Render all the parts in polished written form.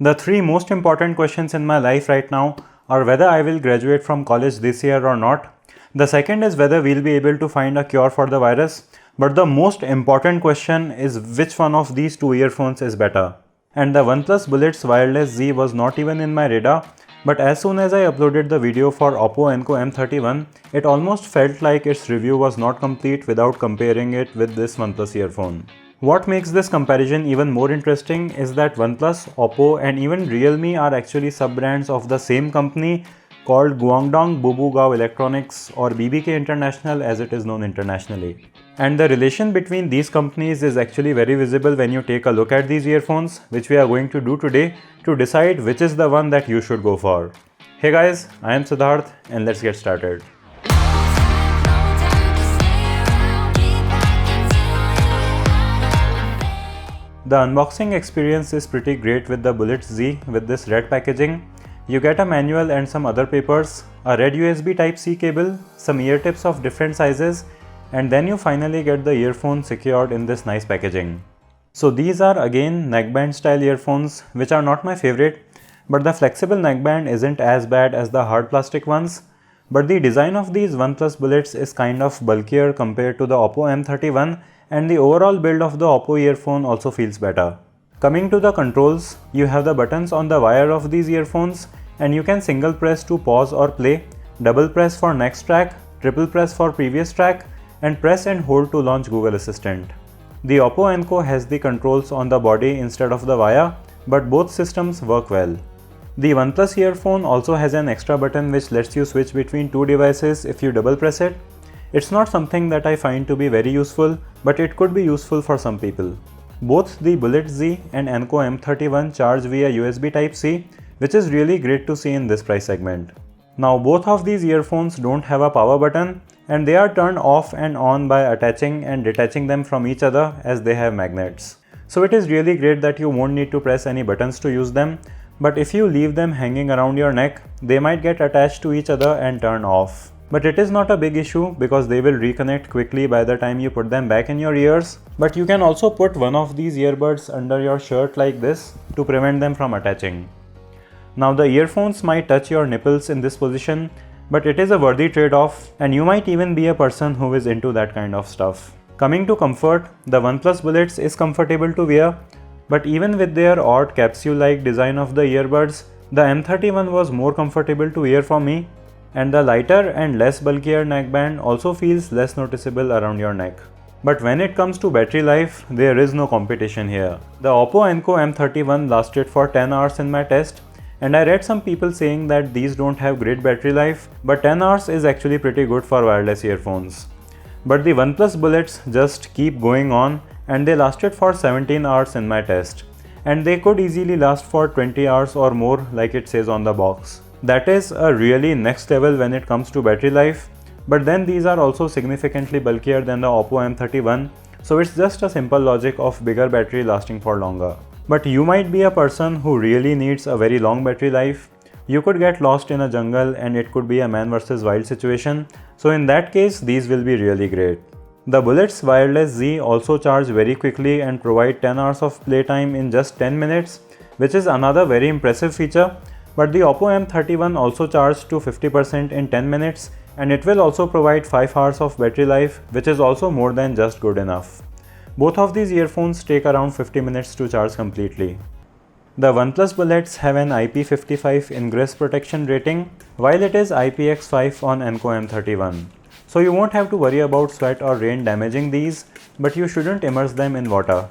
The three most important questions in my life right now are whether I will graduate from college this year or not. The second is whether we'll be able to find a cure for the virus. But the most important question is which one of these two earphones is better. And the OnePlus Bullets Wireless Z was not even in my radar, but as soon as I uploaded the video for Oppo Enco M31, it almost felt like its review was not complete without comparing it with this OnePlus earphone. What makes this comparison even more interesting is that OnePlus, Oppo and even Realme are actually sub-brands of the same company called Guangdong Bubugao Electronics, or BBK International as it is known internationally. And the relation between these companies is actually very visible when you take a look at these earphones, which we are going to do today to decide which is the one that you should go for. Hey guys, I am Siddharth and let's get started. The unboxing experience is pretty great with the Bullets Z with this red packaging. You get a manual and some other papers, a red USB Type-C cable, some ear tips of different sizes, and then you finally get the earphone secured in this nice packaging. So these are again neckband style earphones, which are not my favorite, but the flexible neckband isn't as bad as the hard plastic ones. But the design of these OnePlus Bullets is kind of bulkier compared to the Oppo M31, and the overall build of the Oppo earphone also feels better. Coming to the controls, you have the buttons on the wire of these earphones, and you can single press to pause or play, double press for next track, triple press for previous track, and press and hold to launch Google Assistant. The Oppo Enco has the controls on the body instead of the wire, but both systems work well. The OnePlus earphone also has an extra button which lets you switch between two devices if you double press it. It's not something that I find to be very useful, but it could be useful for some people. Both the Bullets Z and Enco M31 charge via USB Type-C, which is really great to see in this price segment. Now both of these earphones don't have a power button, and they are turned off and on by attaching and detaching them from each other as they have magnets. So it is really great that you won't need to press any buttons to use them, but if you leave them hanging around your neck, they might get attached to each other and turn off. But it is not a big issue because they will reconnect quickly by the time you put them back in your ears. But you can also put one of these earbuds under your shirt like this to prevent them from attaching. Now the earphones might touch your nipples in this position, but it is a worthy trade-off, and you might even be a person who is into that kind of stuff. Coming to comfort, the OnePlus Bullets is comfortable to wear, but even with their odd capsule-like design of the earbuds, the M31 was more comfortable to wear for me, and the lighter and less bulkier neckband also feels less noticeable around your neck. But when it comes to battery life, there is no competition here. The Oppo Enco M31 lasted for 10 hours in my test, and I read some people saying that these don't have great battery life, but 10 hours is actually pretty good for wireless earphones. But the OnePlus Bullets just keep going on, and they lasted for 17 hours in my test, and they could easily last for 20 hours or more like it says on the box. That is a really next level when it comes to battery life, but then these are also significantly bulkier than the Oppo M31, so it's just a simple logic of bigger battery lasting for longer. But you might be a person who really needs a very long battery life. You could get lost in a jungle and it could be a man versus wild situation, so in that case these will be really great. The Bullets Wireless Z also charge very quickly and provide 10 hours of playtime in just 10 minutes, which is another very impressive feature. But the Oppo M31 also charged to 50% in 10 minutes, and it will also provide 5 hours of battery life, which is also more than just good enough. Both of these earphones take around 50 minutes to charge completely. The OnePlus Bullets have an IP55 ingress protection rating, while it is IPX5 on Enco M31. So you won't have to worry about sweat or rain damaging these, but you shouldn't immerse them in water.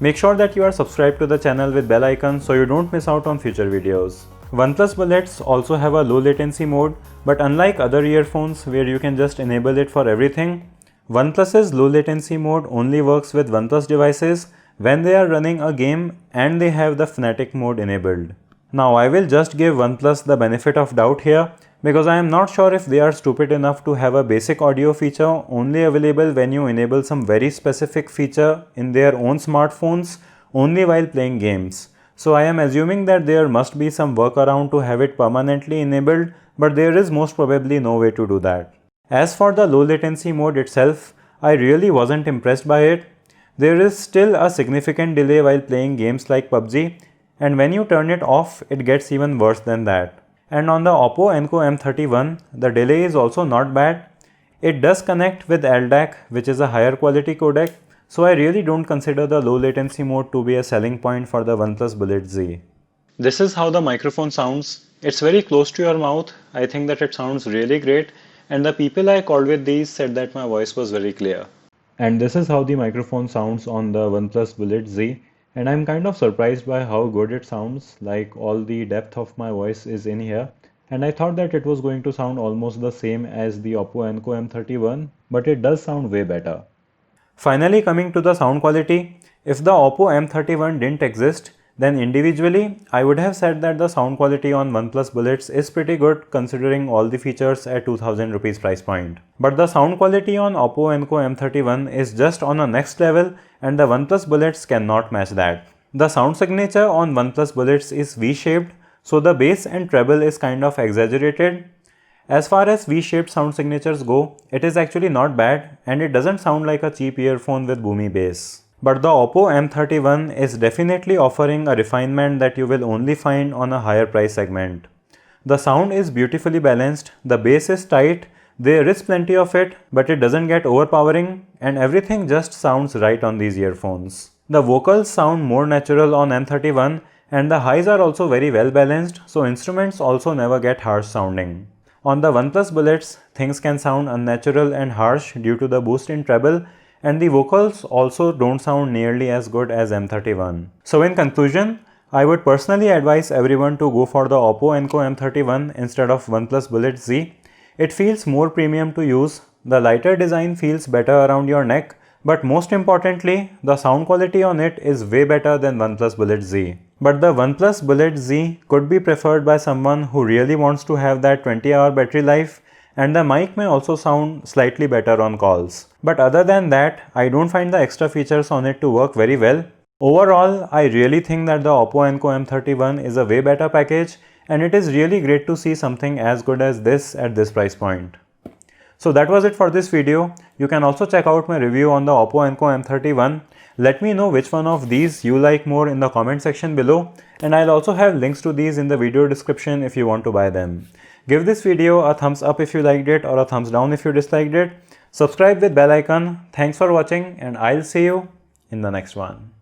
Make sure that you are subscribed to the channel with bell icon so you don't miss out on future videos. OnePlus Bullets also have a low latency mode, but unlike other earphones where you can just enable it for everything, OnePlus's low latency mode only works with OnePlus devices when they are running a game and they have the Fnatic mode enabled. Now I will just give OnePlus the benefit of doubt here because I am not sure if they are stupid enough to have a basic audio feature only available when you enable some very specific feature in their own smartphones only while playing games. So I am assuming that there must be some workaround to have it permanently enabled, but there is most probably no way to do that. As for the low latency mode itself, I really wasn't impressed by it. There is still a significant delay while playing games like PUBG, and when you turn it off, it gets even worse than that. And on the Oppo Enco M31, the delay is also not bad. It does connect with LDAC, which is a higher quality codec, so I really don't consider the low latency mode to be a selling point for the OnePlus Bullet Z. This is how the microphone sounds. It's very close to your mouth. I think that it sounds really great, and the people I called with these said that my voice was very clear. And this is how the microphone sounds on the OnePlus Bullet Z, and I'm kind of surprised by how good it sounds, like all the depth of my voice is in here. And I thought that it was going to sound almost the same as the Oppo Enco M31, but it does sound way better. Finally, coming to the sound quality, if the Oppo M31 didn't exist, then individually, I would have said that the sound quality on OnePlus Bullets is pretty good considering all the features at 2000 rupees price point. But the sound quality on Oppo Enco M31 is just on a next level, and the OnePlus Bullets cannot match that. The sound signature on OnePlus Bullets is V-shaped, so the bass and treble is kind of exaggerated. As far as V-shaped sound signatures go, it is actually not bad, and it doesn't sound like a cheap earphone with boomy bass. But the Oppo M31 is definitely offering a refinement that you will only find on a higher price segment. The sound is beautifully balanced, the bass is tight, there is plenty of it, but it doesn't get overpowering, and everything just sounds right on these earphones. The vocals sound more natural on M31, and the highs are also very well balanced, so instruments also never get harsh sounding. On the OnePlus Bullets, things can sound unnatural and harsh due to the boost in treble, and the vocals also don't sound nearly as good as M31. So in conclusion, I would personally advise everyone to go for the Oppo Enco M31 instead of OnePlus Bullet Z. It feels more premium to use, the lighter design feels better around your neck, but most importantly, the sound quality on it is way better than OnePlus Bullet Z. But the OnePlus Bullet Z could be preferred by someone who really wants to have that 20-hour battery life, and the mic may also sound slightly better on calls. But other than that, I don't find the extra features on it to work very well. Overall, I really think that the Oppo Enco M31 is a way better package, and it is really great to see something as good as this at this price point. So that was it for this video. You can also check out my review on the Oppo Enco M31. Let me know which one of these you like more in the comment section below, and I'll also have links to these in the video description if you want to buy them. Give this video a thumbs up if you liked it or a thumbs down if you disliked it. Subscribe with bell icon. Thanks for watching, and I'll see you in the next one.